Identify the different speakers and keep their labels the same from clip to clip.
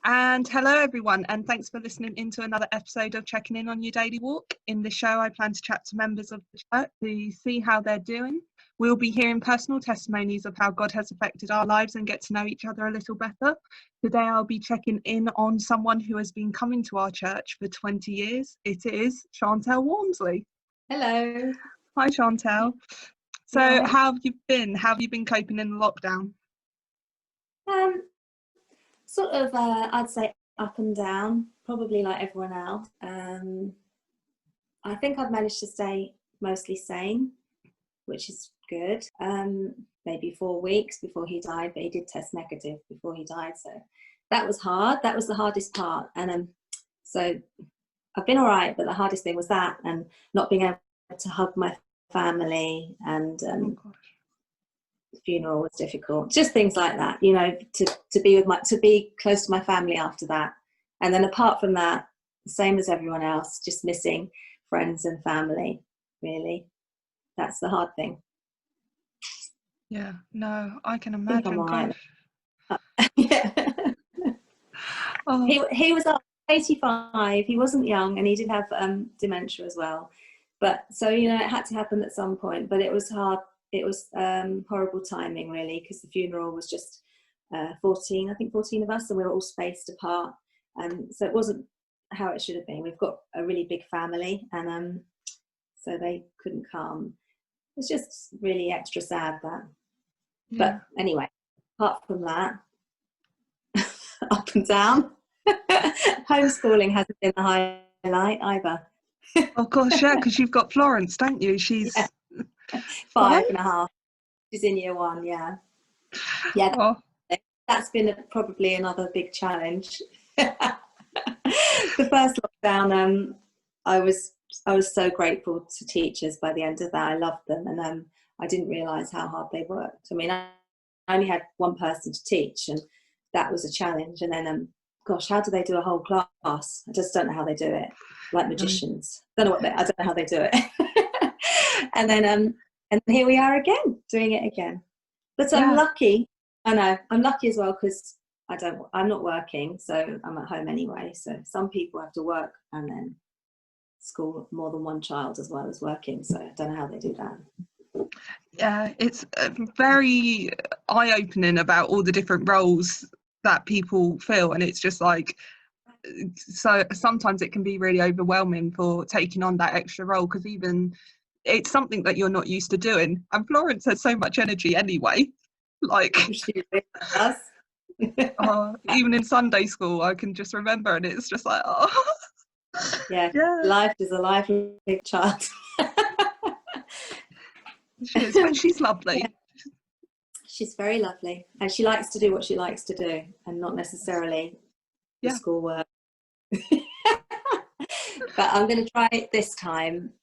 Speaker 1: And hello everyone, and thanks for listening into another episode of Checking In on Your Daily Walk. In this show I plan to chat to members of the church to see how they're doing. We'll be hearing personal testimonies of how God has affected our lives and get to know each other a little better. Today I'll be checking in on someone who has been coming to our church for 20 years. It is Chantelle Walmsley.
Speaker 2: Hello.
Speaker 1: Hi Chantelle. So
Speaker 2: Hi.
Speaker 1: how have you been? How have you been coping in the lockdown?
Speaker 2: I'd say up and down, probably like everyone else. I think I've managed to stay mostly sane, which is good. Maybe 4 weeks before he died, but he did test negative before he died. So that was hard. That was the hardest part. And so I've been all right, but the hardest thing was that, and not being able to hug my family, and the funeral was difficult. Just things like that, you know, to be close to my family after that. And then apart from that, same as everyone else, just missing friends and family, really. That's the hard thing.
Speaker 1: Yeah, no, I can imagine.
Speaker 2: Right. Yeah.
Speaker 1: Oh.
Speaker 2: He was 85. He wasn't young, and he did have dementia as well. But so, you know, it had to happen at some point, but it was hard. It was horrible timing, really, because the funeral was just 14 of us, and we were all spaced apart. And so it wasn't how it should have been. We've got a really big family, and so they couldn't come. It's just really extra sad, that. Yeah. But anyway, apart from that, up and down. Homeschooling hasn't been the highlight either.
Speaker 1: Oh gosh, yeah, because you've got Florence, don't you? She's
Speaker 2: 5.5. She's in year 1, yeah. Yeah, that's been probably another big challenge. The first lockdown, I was so grateful to teachers by the end of that. I loved them, and I didn't realise how hard they worked. I mean, I only had one person to teach, and that was a challenge. And then, gosh, how do they do a whole class? I just don't know how they do it. Like magicians. I don't know how they do it. And then, and here we are again, doing it again. But I'm lucky. I know I'm lucky as well, because I'm not working, so I'm at home anyway. So some people have to work and then school more than one child as well as working. So I don't know how they do that.
Speaker 1: Yeah, it's very eye-opening about all the different roles that people fill, and it's just like, so sometimes it can be really overwhelming for taking on that extra role, because even it's something that you're not used to doing, and Florence has so much energy anyway, like
Speaker 2: she really does.
Speaker 1: Even in Sunday school I can just remember, and it's just like,
Speaker 2: yeah. Life is a lively child.
Speaker 1: She is, but she's lovely.
Speaker 2: Yeah. She's very lovely, and she likes to do what she likes to do, and not necessarily the schoolwork. But I'm going to try it this time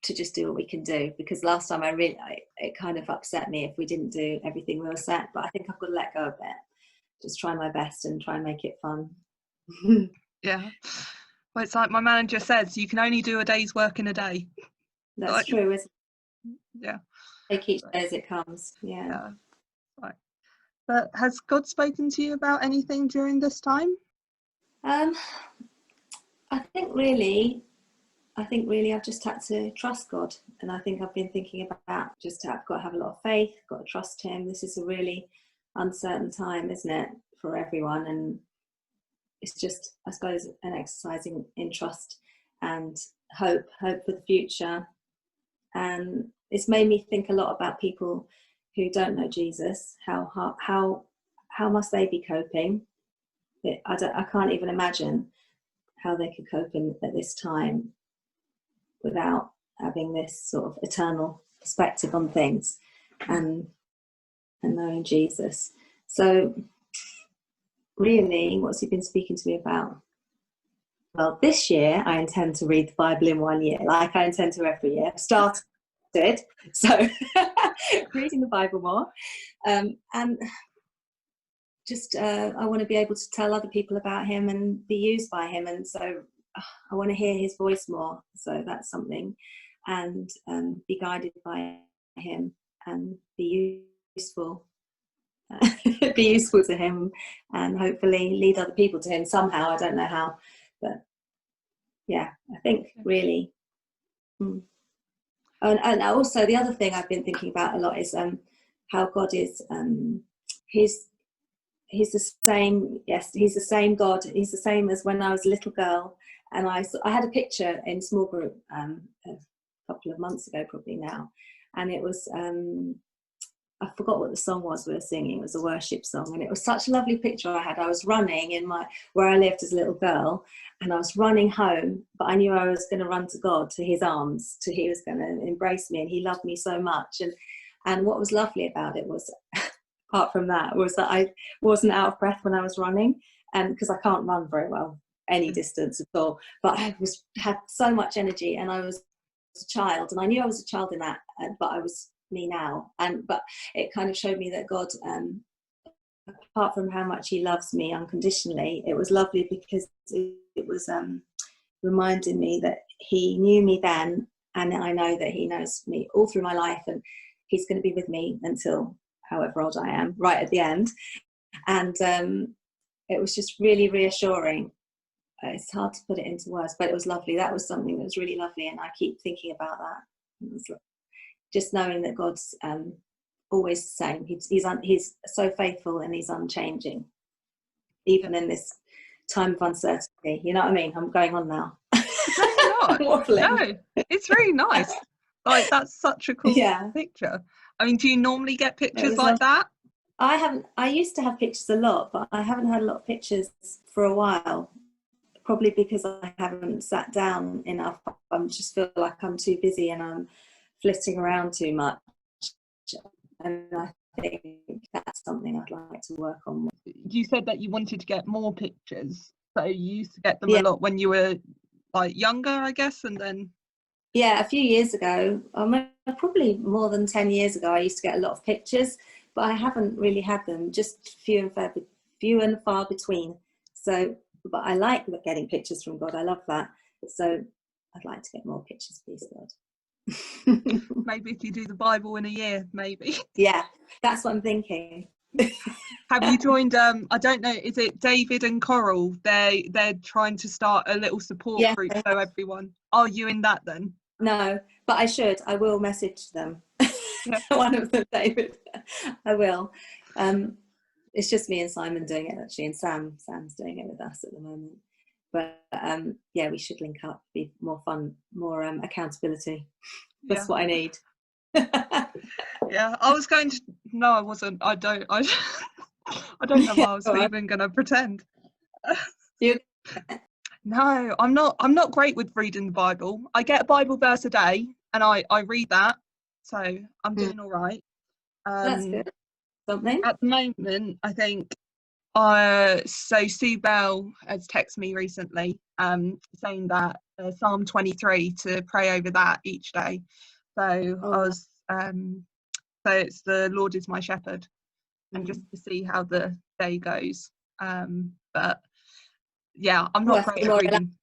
Speaker 2: to just do what we can do, because last time it kind of upset me if we didn't do everything we were set. But I think I've got to let go a bit, just try my best and try and make it fun.
Speaker 1: Yeah, well, it's like my manager says, you can only do a day's work in a day.
Speaker 2: That's true, isn't it?
Speaker 1: Yeah,
Speaker 2: take each day as it comes. Yeah.
Speaker 1: Right. But has God spoken to you about anything during this time?
Speaker 2: I think really I've just had to trust God, and I think I've been thinking about I've got to have a lot of faith, got to trust him. This is a really uncertain time, isn't it, for everyone, and it's just, I suppose, an exercising in trust and hope for the future. And it's made me think a lot about people who don't know Jesus. How must they be coping? I can't even imagine how they could cope at this time without having this sort of eternal perspective on things and knowing Jesus. So really, what's he been speaking to me about? Well, this year I intend to read the Bible in 1 year, like I intend to every year. I've started, so reading the Bible more, and just I want to be able to tell other people about him and be used by him, and so I want to hear his voice more. So that's something, and be guided by him and be useful be useful to him, and hopefully lead other people to him somehow. I don't know how, but yeah, I think really. And also the other thing I've been thinking about a lot is how God is, he's the same. Yes, he's the same God. He's the same as when I was a little girl, and I had a picture in small group a couple of months ago, probably now, and it was I forgot what the song was we were singing. It was a worship song, and it was such a lovely picture I had. I was running in where I lived as a little girl, and I was running home, but I knew I was going to run to God, to his arms, he was going to embrace me, and he loved me so much. And what was lovely about it was, apart from that, was that I wasn't out of breath when I was running, and because I can't run very well any distance at all, but I had so much energy, and I was a child, and I knew I was a child in that, but I was me now, but it kind of showed me that God, apart from how much he loves me unconditionally, it was lovely because it was reminding me that he knew me then, and I know that he knows me all through my life, and he's going to be with me until however old I am, right at the end. And it was just really reassuring. It's hard to put it into words, but it was lovely. That was something that was really lovely, and I keep thinking about that. It was just knowing that God's always the same. He's so faithful, and he's unchanging, even in this time of uncertainty. You know what I mean? I'm going on now.
Speaker 1: No, no, it's really nice. Like, that's such a cool picture. I mean, do you normally get pictures like that?
Speaker 2: I used to have pictures a lot, but I haven't had a lot of pictures for a while. Probably because I haven't sat down enough. I just feel like I'm too busy and I'm flitting around too much. And I think that's something I'd like to work on.
Speaker 1: You said that you wanted to get more pictures, so you used to get them a lot when you were like younger, I guess, and then.
Speaker 2: Yeah, a few years ago, probably more than 10 years ago, I used to get a lot of pictures, but I haven't really had them, just few and far between. So, but I like getting pictures from God. I love that. So I'd like to get more pictures, please, God.
Speaker 1: Maybe if you do the Bible in a year, maybe.
Speaker 2: Yeah, that's what I'm thinking.
Speaker 1: Have you joined, I don't know, is it David and Coral? They're trying to start a little support group, so everyone. Are you in that then?
Speaker 2: No, but I should. I will message them. Yeah. One of them, David. I will. It's just me and Simon doing it, actually, and Sam's doing it with us at the moment. But yeah, we should link up, be more fun, more accountability. That's what I need.
Speaker 1: Yeah, I was going to. No, I wasn't. I don't know why I was even going to pretend. No, I'm not. I'm not great with reading the Bible. I get a Bible verse a day, and I read that, so I'm doing all right.
Speaker 2: That's good. Something
Speaker 1: at the moment, I think. So Sue Bell has texted me recently, saying that Psalm 23 to pray over that each day. So I was. So it's the Lord is my shepherd, and just to see how the day goes. But yeah, I'm not great at reading.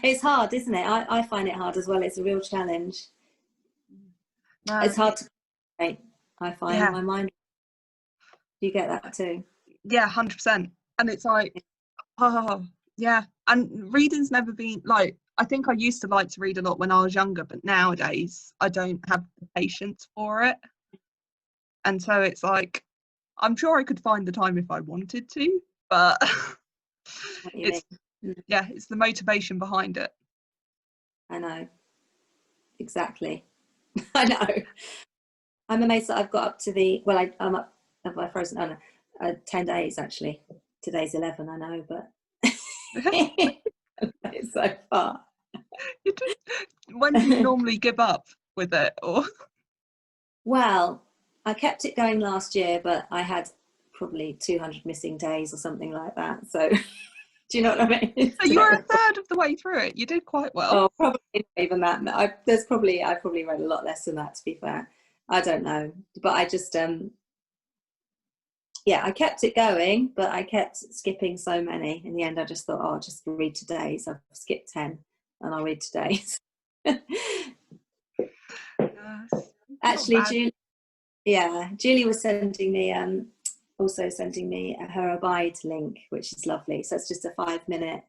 Speaker 2: It's hard, isn't it? I find it hard as well. It's a real challenge. No, it's hard to concentrate, I find, my mind. Do you get that too?
Speaker 1: Yeah, 100%. And it's like, oh, yeah. And reading's never been like, I think I used to like to read a lot when I was younger, but nowadays I don't have the patience for it. And so it's like, I'm sure I could find the time if I wanted to, but it's the motivation behind it.
Speaker 2: I know. Exactly. I know. I'm amazed that I've got up to I'm up, have I frozen? 10 days actually. Today's 11, I know, but it's so far.
Speaker 1: When do you normally give up with it? Or
Speaker 2: well, I kept it going last year, but I had probably 200 missing days or something like that. So, do you know what I mean?
Speaker 1: So you were a third of the way through it. You did quite well.
Speaker 2: Oh, probably not even that. I probably read a lot less than that, to be fair. I don't know, but I just I kept it going, but I kept skipping so many. In the end, I just thought, I'll just read today's. So I've skipped 10, and I'll read today's. Actually, Yeah, Julie was sending me also sending me her Abide link, which is lovely. So it's just a 5-minute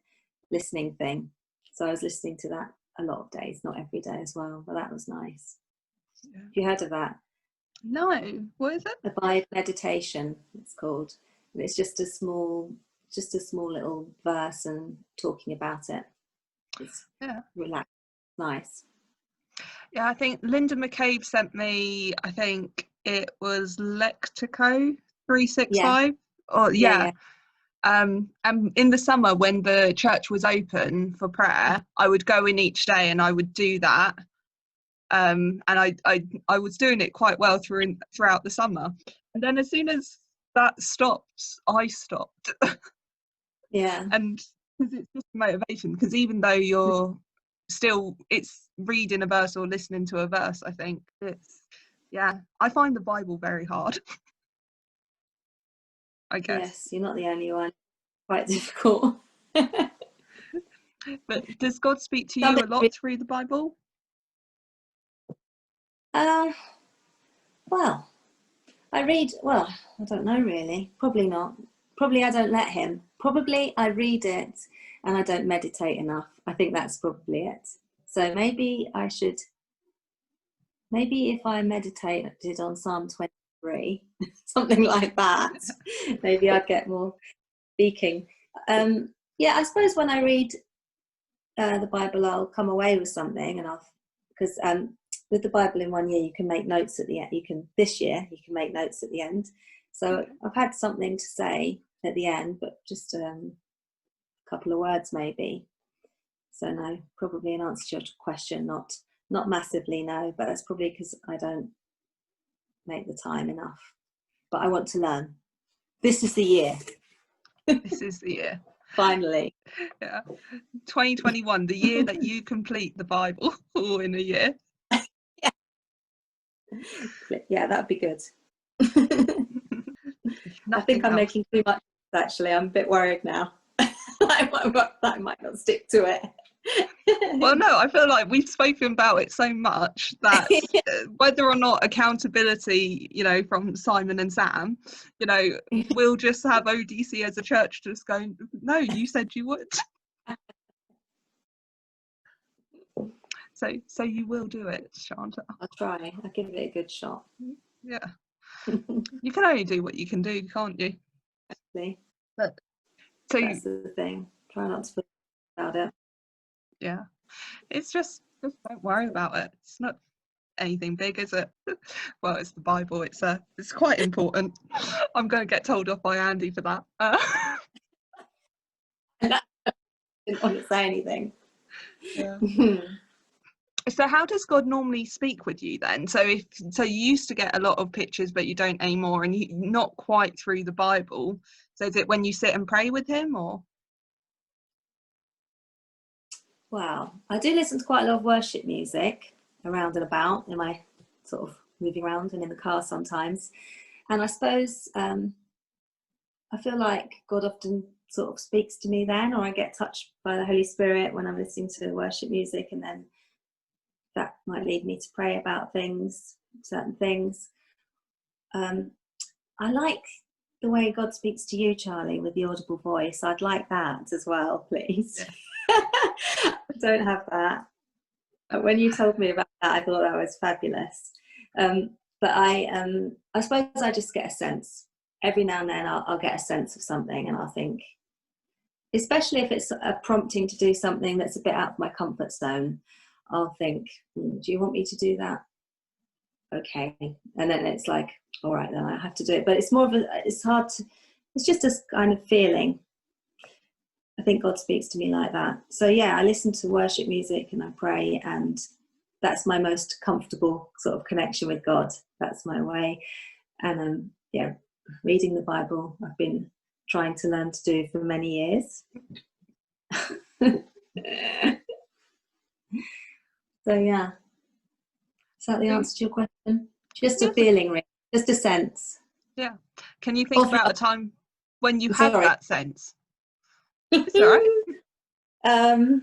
Speaker 2: listening thing. So I was listening to that a lot of days, not every day as well, but that was nice.
Speaker 1: Yeah.
Speaker 2: Have you heard of that?
Speaker 1: No, what is it?
Speaker 2: Abide meditation, it's called. And it's just a small little verse and talking about it. It's relaxed, nice.
Speaker 1: Yeah, I think Linda McCabe sent me, I think it was Lectico 365. Or
Speaker 2: Yeah.
Speaker 1: and in the summer when the church was open for prayer, I would go in each day and I would do that. And I was doing it quite well throughout the summer. And then as soon as that stopped, I stopped.
Speaker 2: Yeah.
Speaker 1: And because it's just motivation, because even though you're still, it's reading a verse or listening to a verse, I think it's, I find the Bible very hard. I guess.
Speaker 2: Yes, you're not the only one. Quite difficult.
Speaker 1: But does God speak to you a lot through the Bible?
Speaker 2: Well, I don't know really. Probably not. Probably I don't let him. Probably I read it and I don't meditate enough. I think that's probably it. So maybe if I meditated on Psalm 23, something like that, maybe I'd get more speaking. I suppose when I read the Bible, I'll come away with something, and because with the Bible in 1 year, you can make notes at the end. This year, you can make notes at the end. So I've had something to say at the end, but just a couple of words maybe. So no, probably an answer to your question, not massively no, but that's probably because I don't make the time enough. But I want to learn. This is the year.
Speaker 1: This is the year.
Speaker 2: Finally.
Speaker 1: Yeah. 2021, the year that you complete the Bible all in a year.
Speaker 2: Yeah, that'd be good. I think I'm making too much, actually. I'm a bit worried now. I might not stick to it.
Speaker 1: Well, no, I feel like we've spoken about it so much that whether or not accountability, from Simon and Sam, we'll just have ODC as a church just going, no, you said you would. So you will do it, Chantelle.
Speaker 2: I'll try. I'll give it a good shot.
Speaker 1: Yeah. You can only do what you can do, can't you?
Speaker 2: Exactly.
Speaker 1: But
Speaker 2: that's the thing. Try not to feel about it.
Speaker 1: Yeah. It's just don't worry about it. It's not anything big, is it? Well, it's the Bible. It's quite important. I'm going to get told off by Andy for that.
Speaker 2: Didn't want to say anything.
Speaker 1: Yeah. So how does God normally speak with you then? So you used to get a lot of pictures, but you don't anymore, and not quite through the Bible. So is it when you sit and pray with him, or?
Speaker 2: Wow, I do listen to quite a lot of worship music around and about in my sort of moving around and in the car sometimes. And I suppose I feel like God often sort of speaks to me then, or I get touched by the Holy Spirit when I'm listening to worship music, and then that might lead me to pray about certain things. I like the way God speaks to you, Charlie, with the audible voice. I'd like that as well, please. Yeah. I don't have that. When you told me about that, I thought that was fabulous. But I suppose I just get a sense. Every now and then I'll get a sense of something, and I'll think, especially if it's a prompting to do something that's a bit out of my comfort zone, I'll think, do you want me to do that? Okay. And then it's like, all right, then I have to do it. But it's it's just a kind of feeling. I think God speaks to me like that. So yeah, I listen to worship music and I pray, and that's my most comfortable sort of connection with God. That's my way. And reading the Bible, I've been trying to learn to do for many years. So yeah, is that the answer to your question? Just a feeling, really. Just a sense.
Speaker 1: Yeah. Can you think about a time when you had that sense? It's all right.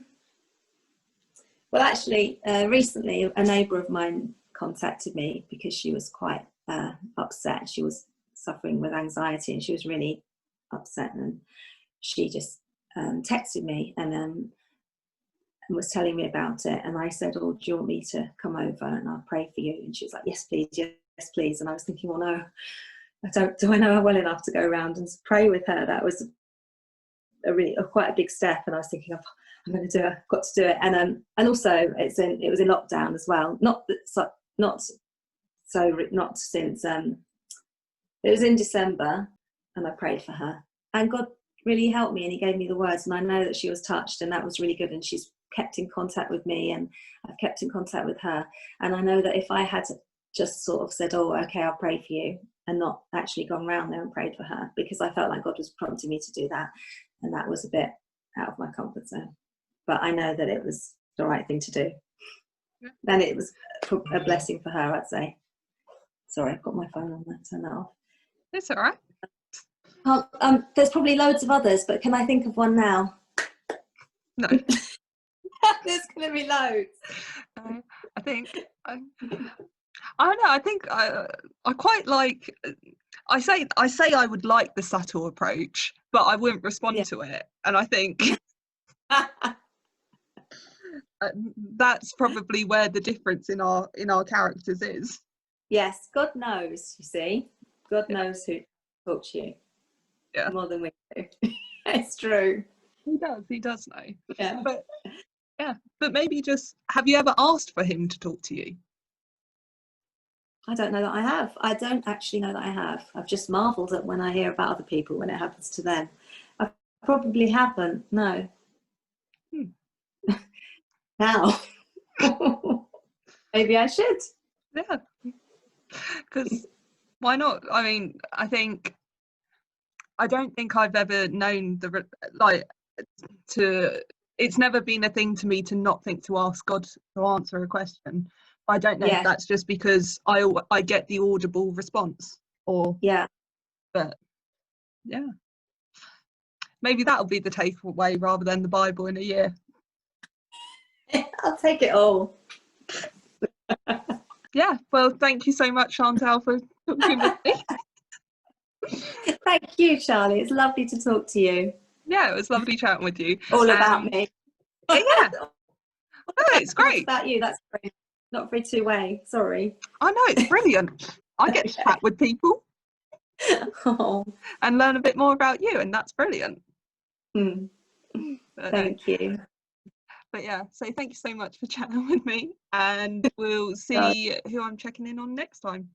Speaker 2: Well, actually, recently a neighbour of mine contacted me because she was quite upset. She was suffering with anxiety and she was really upset, and she just texted me and was telling me about it, and I said, oh, do you want me to come over and I'll pray for you? And she was like, yes please, yes please. And I was thinking, well, no, do I know her well enough to go around and pray with her? That was quite a big step, and I was thinking, I'm going to do it, I've got to do it. And also it was in lockdown as well, not since it was in December, and I prayed for her, and God really helped me, and he gave me the words, and I know that she was touched, and that was really good. And she's kept in contact with me, and I've kept in contact with her. And I know that if I had just sort of said, oh, okay, I'll pray for you, and not actually gone round there and prayed for her, because I felt like God was prompting me to do that, and that was a bit out of my comfort zone. But I know that it was the right thing to do, and it was a blessing for her, I'd say. Sorry, I've got my phone on there, turn that off.
Speaker 1: It's all right.
Speaker 2: There's probably loads of others, but can I think of one now?
Speaker 1: No.
Speaker 2: There's going to be loads.
Speaker 1: I think I don't know. I think I quite like. I say I would like the subtle approach, but I wouldn't respond to it. And I think that's probably where the difference in our characters is.
Speaker 2: Yes, God knows. You see, God knows who talks to you.
Speaker 1: Yeah,
Speaker 2: more than we do. It's true.
Speaker 1: He does know.
Speaker 2: Yeah.
Speaker 1: But maybe just, have you ever asked for him to talk to you?
Speaker 2: I don't know that I have. I don't actually know that I have. I've just marvelled at when I hear about other people, when it happens to them. I probably haven't, no. Now. Maybe I should.
Speaker 1: Yeah. Because why not? I mean, I don't think I've ever known it's never been a thing to me to not think to ask God to answer a question. I don't know if that's just because I get the audible response, or but yeah, maybe that'll be the takeaway rather than the Bible in a year.
Speaker 2: I'll take it all.
Speaker 1: Yeah, well, thank you so much, Chantelle, for talking with me.
Speaker 2: Thank you, Charlie. It's lovely to talk to you.
Speaker 1: Yeah, it was lovely chatting with you.
Speaker 2: All about me.
Speaker 1: Yeah. No, it's great.
Speaker 2: What's about you? That's great. Not very two-way. Sorry.
Speaker 1: I know, it's brilliant. I get to chat with people and learn a bit more about you, and that's brilliant.
Speaker 2: Thank you.
Speaker 1: But yeah, so thank you so much for chatting with me, and we'll see who I'm checking in on next time.